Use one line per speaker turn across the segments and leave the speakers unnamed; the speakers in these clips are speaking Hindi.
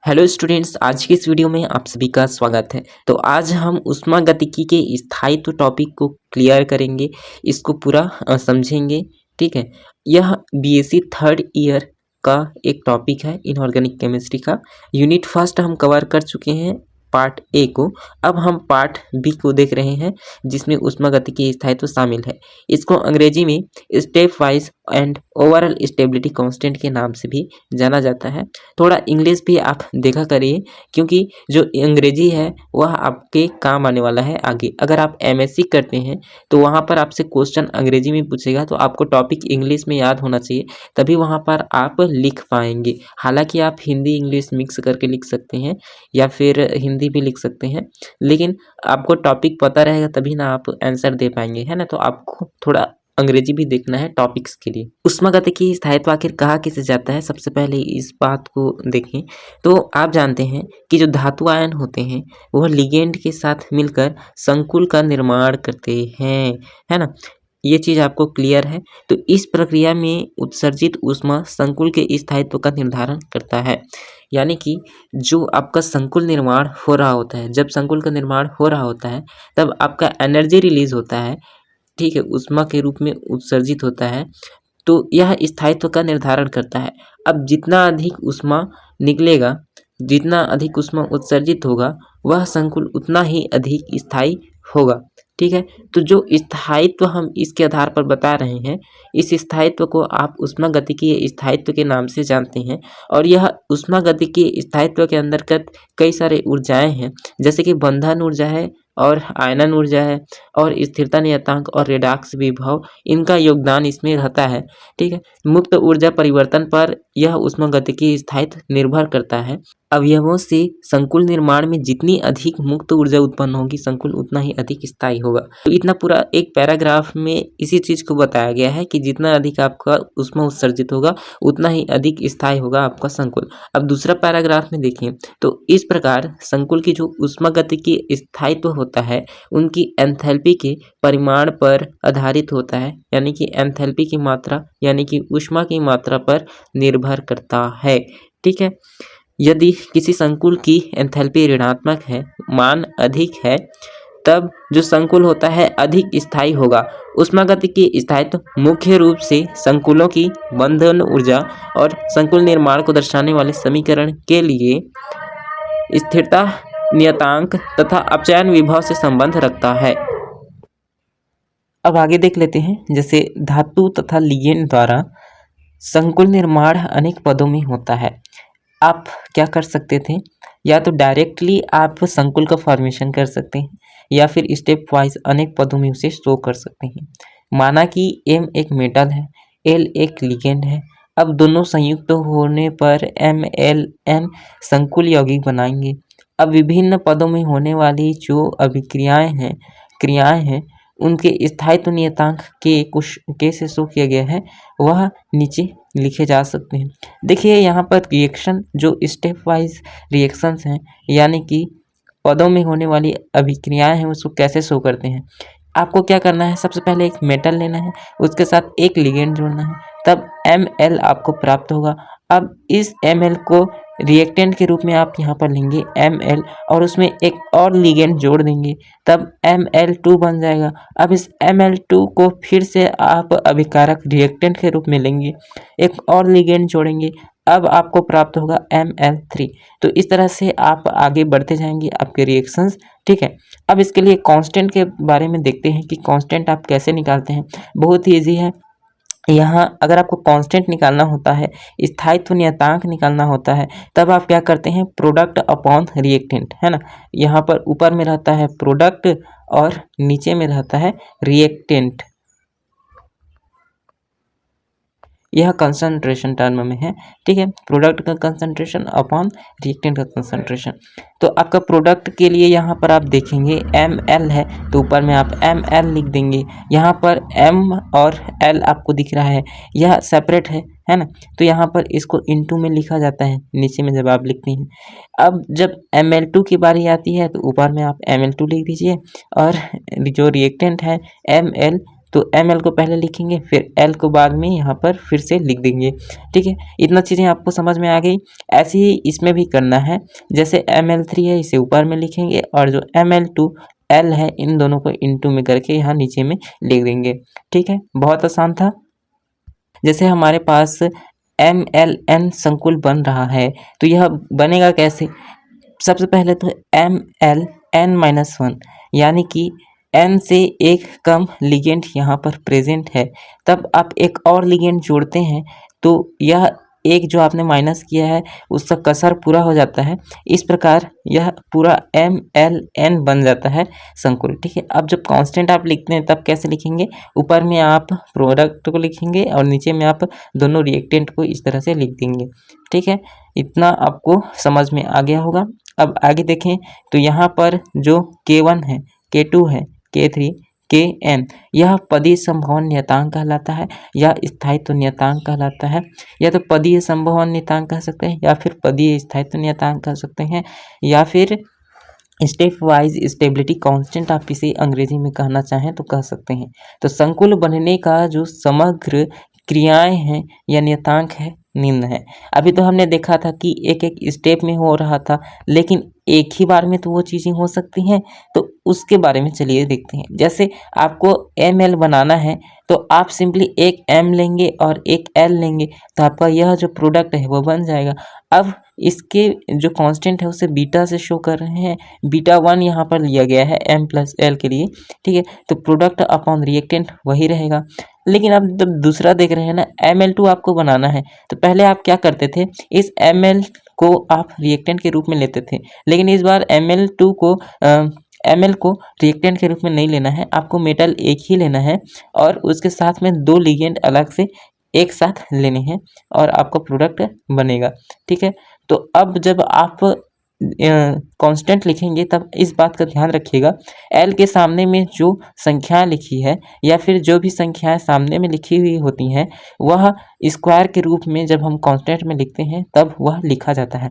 हेलो स्टूडेंट्स, आज की इस वीडियो में आप सभी का स्वागत है। तो आज हम ऊष्मागतिकी के स्थायित्व टॉपिक को क्लियर करेंगे, इसको पूरा समझेंगे। ठीक है, यह बीएससी थर्ड ईयर का एक टॉपिक है इनऑर्गेनिक केमिस्ट्री का। यूनिट फर्स्ट हम कवर कर चुके हैं पार्ट ए को। अब हम पार्ट बी को देख रहे हैं जिसमें ऊष्मागतिकी स्थायित्व शामिल है। इसको अंग्रेजी में step wise and overall stability constant के नाम से भी जाना जाता है। थोड़ा इंग्लिश भी आप देखा करिए क्योंकि जो अंग्रेजी है वह आपके काम आने वाला है आगे। अगर आप एमएससी करते हैं तो वहाँ पर आपसे क्वेश्चन अंग्रेजी में पूछेगा, तो आपको टॉपिक इंग्लिश में याद होना चाहिए, तभी वहाँ पर आप लिख पाएंगे। हालांकि आप हिंदी इंग्लिश मिक्स करके लिख सकते हैं या फिर हिंदी भी लिख सकते हैं, लेकिन आपको टॉपिक पता रहेगा तभी ना आप आंसर दे पाएंगे, है ना। तो आपको थोड़ा अंग्रेजी भी देखना है टॉपिक्स के लिए। ऊष्मागतिकी स्थायित्व आखिर कहा किसे जाता है, सबसे पहले इस बात को देखें। तो आप जानते हैं कि जो धातु आयन होते हैं वह लिगेंड के साथ मिलकर संकुल का निर्माण करते हैं, है ना। ये चीज़ आपको क्लियर है। तो इस प्रक्रिया में उत्सर्जित ऊष्मा संकुल के स्थायित्व का निर्धारण करता है। यानी कि जो आपका संकुल निर्माण हो रहा होता है, जब संकुल का निर्माण हो रहा होता है तब आपका एनर्जी रिलीज होता है, ठीक है, ऊष्मा के रूप में उत्सर्जित होता है। तो यह स्थायित्व का निर्धारण करता है। अब जितना अधिक ऊष्मा निकलेगा, जितना अधिक ऊष्मा उत्सर्जित होगा, वह संकुल उतना ही अधिक स्थायी होगा। ठीक है, तो जो स्थायित्व हम इसके आधार पर बता रहे हैं, इस स्थायित्व को आप ऊष्मागतिकीय स्थायित्व के नाम से जानते हैं। और यह ऊष्मागतिकीय स्थायित्व के अंतर्गत कई सारे ऊर्जाएं हैं, जैसे कि बंधन ऊर्जा है और आयनन ऊर्जा है और स्थिरता नियतांक और रेडॉक्स विभव, इनका योगदान इसमें रहता है। ठीक है, मुक्त ऊर्जा परिवर्तन पर यह ऊष्मागतिकीय स्थायित्व निर्भर करता है। अवयवों से संकुल निर्माण में जितनी अधिक मुक्त ऊर्जा उत्पन्न होगी, संकुल उतना ही अधिक स्थायी होगा। तो इतना पूरा एक पैराग्राफ में इसी चीज को बताया गया है कि जितना अधिक आपका ऊष्मा उत्सर्जित होगा उतना ही अधिक स्थायी होगा आपका संकुल। अब दूसरा पैराग्राफ में देखें तो इस प्रकार संकुल की जो ऊष्मागतिकीय स्थायित्व होता है उनकी एंथैल्पी के परिमाण पर आधारित होता है, यानी कि एंथैल्पी की मात्रा यानी कि ऊष्मा की मात्रा पर निर्भर करता है। ठीक है, यदि किसी संकुल की एंथैल्पी ऋणात्मक है, मान अधिक है, तब जो संकुल होता है अधिक स्थायी होगा। ऊष्मागतिकीय स्थायित्व मुख्य रूप से संकुलों की बंधन ऊर्जा और संकुल निर्माण को दर्शाने वाले समीकरण के लिए स्थिरता नियतांक तथा अपचयन विभव से संबंध रखता है। अब आगे देख लेते हैं, जैसे धातु तथा लिगेंड द्वारा संकुल निर्माण अनेक पदों में होता है। आप क्या कर सकते थे, या तो डायरेक्टली आप संकुल का फॉर्मेशन कर सकते हैं या फिर स्टेप वाइज अनेक पदों में उसे शो कर सकते हैं। माना कि M एक मेटल है, L एक लिगेंड है। अब दोनों संयुक्त होने पर MLN संकुल यौगिक बनाएंगे। अब विभिन्न पदों में होने वाली जो क्रियाएं हैं उनके स्थायित्व नियतांक के से शो किया गया है, वह नीचे लिखे जा सकते हैं। देखिए यहाँ पर रिएक्शन जो स्टेप वाइज रिएक्शंस हैं, यानी कि पदों में होने वाली अभिक्रियाएं हैं, उसको कैसे शो करते हैं। आपको क्या करना है, सबसे पहले एक मेटल लेना है, उसके साथ एक लिगेंड जोड़ना है, तब Ml आपको प्राप्त होगा। अब इस Ml को रिएक्टेंट के रूप में आप यहाँ पर लेंगे Ml और उसमें एक और लिगेंड जोड़ देंगे, तब Ml2 बन जाएगा। अब इस Ml2 को फिर से आप अभिकारक रिएक्टेंट के रूप में लेंगे, एक और लिगेंड जोड़ेंगे, अब आपको प्राप्त होगा Ml3। तो इस तरह से आप आगे बढ़ते जाएंगे आपके रिएक्शंस। ठीक है, अब इसके लिए कांस्टेंट के बारे में देखते हैं कि कांस्टेंट आप कैसे निकालते हैं। बहुत ही ईजी है। यहाँ अगर आपको कांस्टेंट निकालना होता है, स्थायित्व नियतांक निकालना होता है, तब आप क्या करते हैं, प्रोडक्ट अपॉन रिएक्टेंट, है ना। यहाँ पर ऊपर में रहता है प्रोडक्ट और नीचे में रहता है रिएक्टेंट। यह कंसंट्रेशन टर्म में है। ठीक है, प्रोडक्ट का कंसंट्रेशन अपॉन रिएक्टेंट का कंसंट्रेशन। तो आपका प्रोडक्ट के लिए यहाँ पर आप देखेंगे Ml है तो ऊपर में आप Ml लिख देंगे। यहाँ पर M और L आपको दिख रहा है, यह सेपरेट है ना। तो यहाँ पर इसको इनटू में लिखा जाता है, नीचे में जब आप लिखते हैं। अब जब Ml2 की बारी आती है तो ऊपर में आप Ml2 लिख दीजिए और जो रिएक्टेंट है Ml, तो ml को पहले लिखेंगे, फिर l को बाद में यहाँ पर फिर से लिख देंगे। ठीक है, इतना चीज़ें आपको समझ में आ गई। ऐसे ही इसमें भी करना है, जैसे ml3 है इसे ऊपर में लिखेंगे और जो ml2 l है इन दोनों को इनटू में करके यहाँ नीचे में लिख देंगे। ठीक है, बहुत आसान था। जैसे हमारे पास MLN संकुल बन रहा है, तो यह बनेगा कैसे? सबसे पहले तो MLN-1 यानी कि n से एक कम लिगेंड यहाँ पर प्रेजेंट है, तब आप एक और लिगेंड जोड़ते हैं तो यह एक जो आपने माइनस किया है उसका कसर पूरा हो जाता है। इस प्रकार यह पूरा MLN बन जाता है संकुल। ठीक है, अब जब कांस्टेंट आप लिखते हैं तब कैसे लिखेंगे? ऊपर में आप प्रोडक्ट को लिखेंगे और नीचे में आप दोनों रिएक्टेंट को इस तरह से लिख देंगे। ठीक है, इतना आपको समझ में आ गया होगा। अब आगे देखें तो यहाँ पर जो K1 है, K2 है, K3, Kn यह पदीय संभवन नियतांक कहलाता है या स्थायित्व नियतांक कहलाता है। या तो पदीय संभवन नियतांक कह सकते हैं या फिर पदीय स्थायित्व नियतांक कह सकते हैं या फिर स्टेप वाइज स्टेबिलिटी कांस्टेंट आप इसे अंग्रेजी में कहना चाहें तो कह सकते हैं। तो संकुल बनने का जो समग्र क्रियाएं हैं या नियतांक है निम्न है। अभी तो हमने देखा था कि एक एक स्टेप में हो रहा था, लेकिन एक ही बार में तो वो चीज़ें हो सकती हैं, तो उसके बारे में चलिए देखते हैं। जैसे आपको ML बनाना है तो आप सिंपली एक M लेंगे और एक L लेंगे तो आपका यह जो प्रोडक्ट है वो बन जाएगा। अब इसके जो कांस्टेंट है उसे बीटा से शो कर रहे हैं, बीटा 1 यहाँ पर लिया गया है M+L के लिए। ठीक है, तो प्रोडक्ट अपॉन रिएक्टेंट वही रहेगा। लेकिन अब जब दूसरा देख रहे हैं ना, ML2 आपको बनाना है, तो पहले आप क्या करते थे, इस ML को आप रिएक्टेंट के रूप में लेते थे, लेकिन इस बार ML2 को ML को रिएक्टेंट के रूप में नहीं लेना है, आपको मेटल एक ही लेना है और उसके साथ में दो लिगेंड अलग से एक साथ लेने हैं और आपका प्रोडक्ट बनेगा। ठीक है, तो अब जब आप कांस्टेंट लिखेंगे तब इस बात का ध्यान रखिएगा, L के सामने में जो संख्याएं लिखी है या फिर जो भी संख्याएं सामने में लिखी हुई होती हैं वह स्क्वायर के रूप में जब हम कांस्टेंट में लिखते हैं तब वह लिखा जाता है।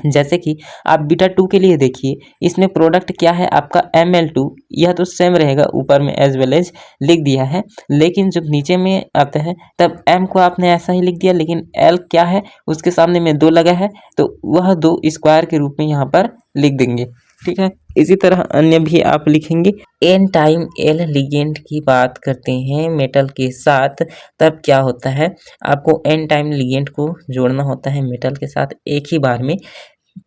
जैसे कि आप बीटा 2 के लिए देखिए, इसमें प्रोडक्ट क्या है आपका ML2, यह तो सेम रहेगा, ऊपर में एज वेल एज लिख दिया है, लेकिन जब नीचे में आता है तब M को आपने ऐसा ही लिख दिया, लेकिन L क्या है उसके सामने में 2 लगा है तो वह 2 स्क्वायर के रूप में यहाँ पर लिख देंगे। ठीक है, इसी तरह अन्य भी आप लिखेंगे। N टाइम L लिगेंड की बात करते हैं मेटल के साथ, तब क्या होता है, आपको N टाइम लिगेंड को जोड़ना होता है मेटल के साथ एक ही बार में,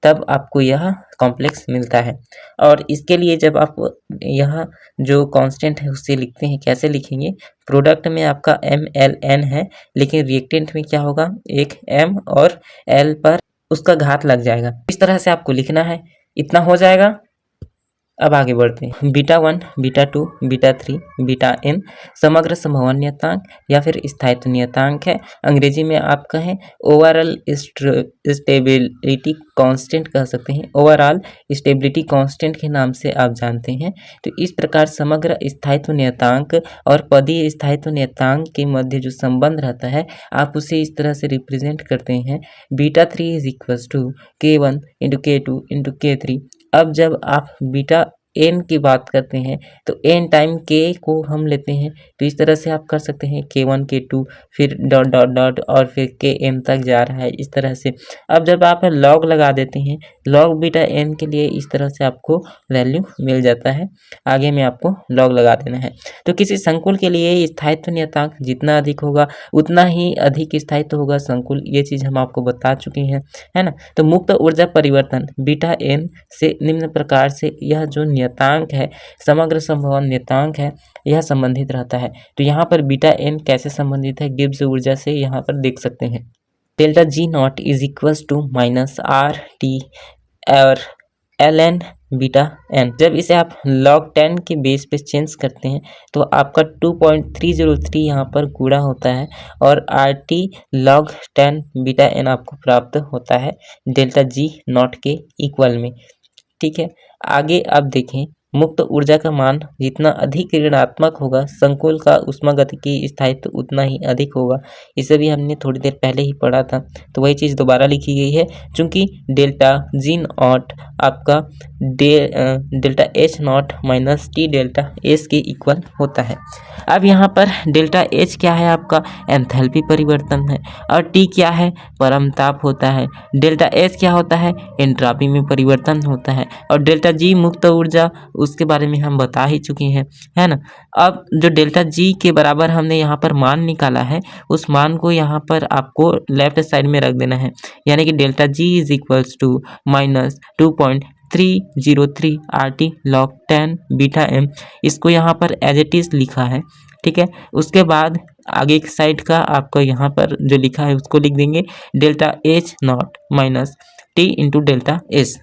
तब आपको यह कॉम्प्लेक्स मिलता है। और इसके लिए जब आप यह जो कांस्टेंट है उससे लिखते हैं, कैसे लिखेंगे, प्रोडक्ट में आपका MLN है, लेकिन रिएक्टेंट में क्या होगा, एक M और L पर उसका घात लग जाएगा। इस तरह से आपको लिखना है। इतना हो जाएगा। अब आगे बढ़ते हैं। Beta 1, beta 2, beta 3, beta n समग्र संभवन नियतांक या फिर स्थायित्व नियतांक है। अंग्रेजी में आप कहें ओवरऑल स्टेबिलिटी कांस्टेंट कह सकते हैं, ओवरऑल स्टेबिलिटी कांस्टेंट के नाम से आप जानते हैं। तो इस प्रकार समग्र स्थायित्व नियतांक और पदीय स्थायित्व नियतांक के मध्य जो संबंध रहता है आप उसे इस तरह से रिप्रेजेंट करते हैं, beta 3 is equals to K1 into K2 into K3। अब जब आप बीटा n की बात करते हैं तो n टाइम k को हम लेते हैं, तो इस तरह से आप कर सकते हैं K1 K2 फिर डॉट डॉट डॉट और फिर Kn तक जा रहा है इस तरह से। अब जब आप लॉग लगा देते हैं, लॉग बीटा n के लिए इस तरह से आपको वैल्यू मिल जाता है, आगे में आपको लॉग लगा देना है। तो किसी संकुल के लिए स्थायित्व नियतांक जितना अधिक होगा उतना ही अधिक स्थायित्व होगा संकुल, ये चीज़ हम आपको बता चुके हैं, है ना। तो मुक्त ऊर्जा परिवर्तन बीटा n से निम्न प्रकार से यह जो नियतांक है समग्र संभवन नियतांक है यह संबंधित रहता है। तो यहाँ पर बीटा n कैसे संबंधित है, गिब्स ऊर्जा से यहाँ पर देख सकते हैं। Delta G not is equals to minus RT और ln बीटा n। जब इसे आप log 10 के बेस पे चेंज करते हैं तो आपका 2.303 यहाँ पर गुणा होता है और RT log 10 बीटा n आपको प्राप्त होता है डेल्टा G नॉट के इक्वल में। ठीक है, आगे अब देखें मुक्त ऊर्जा का मान जितना अधिक ऋणात्मक होगा, संकुल का ऊष्मागतिकीय स्थायित्व उतना ही अधिक होगा। इसे भी हमने थोड़ी देर पहले ही पढ़ा था, तो वही चीज़ दोबारा लिखी गई है। चूँकि डेल्टा जी नॉट आपका delta H not minus T delta S के इक्वल होता है। अब यहाँ पर डेल्टा एच क्या है, आपका एंथैल्पी परिवर्तन है, और टी क्या है, परमताप होता है। डेल्टा एच क्या होता है, एंट्रॉपी में परिवर्तन होता है, और डेल्टा जी मुक्त ऊर्जा, उसके बारे में हम बता ही चुके हैं, है ना। अब जो डेल्टा जी के बराबर हमने यहाँ पर मान निकाला है, उस मान को यहाँ पर आपको लेफ्ट साइड में रख देना है, यानी कि delta G is equals to minus 2.303 RT log 10 beta M, इसको यहाँ पर एज इट इज लिखा है, ठीक है। उसके बाद आगे की साइड का आपका यहाँ पर जो लिखा है उसको लिख देंगे, delta H not minus T into delta S.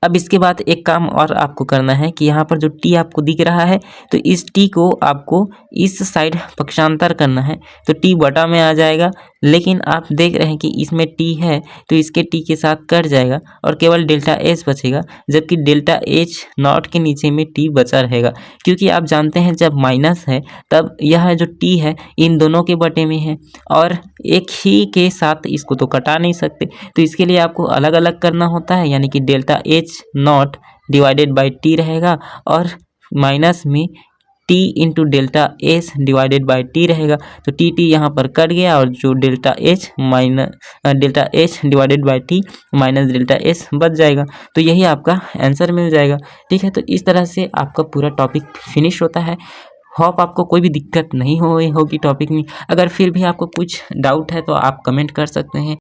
अब इसके बाद एक काम और आपको करना है कि यहाँ पर जो टी आपको दिख रहा है, तो इस टी को आपको इस साइड पक्षांतर करना है, तो टी बटा में आ जाएगा। लेकिन आप देख रहे हैं कि इसमें टी है, तो इसके टी के साथ कट जाएगा और केवल डेल्टा एच बचेगा, जबकि डेल्टा एच नॉट के नीचे में टी बचा रहेगा। क्योंकि आप जानते हैं जब माइनस है तब यह जो टी है इन दोनों के बटे में है, और एक ही के साथ इसको तो कटा नहीं सकते, तो इसके लिए आपको अलग अलग करना होता है, यानी कि delta H not divided by T रहेगा, और माइनस में T into delta H divided by T रहेगा। तो टी टी यहाँ पर कट गया, और जो delta H divided by T minus delta H बच जाएगा। तो यही आपका आंसर मिल जाएगा, ठीक है। तो इस तरह से आपका पूरा टॉपिक फिनिश होता है। होप आपको कोई भी दिक्कत नहीं होगी टॉपिक में। अगर फिर भी आपको कुछ डाउट है तो आप कमेंट कर सकते हैं।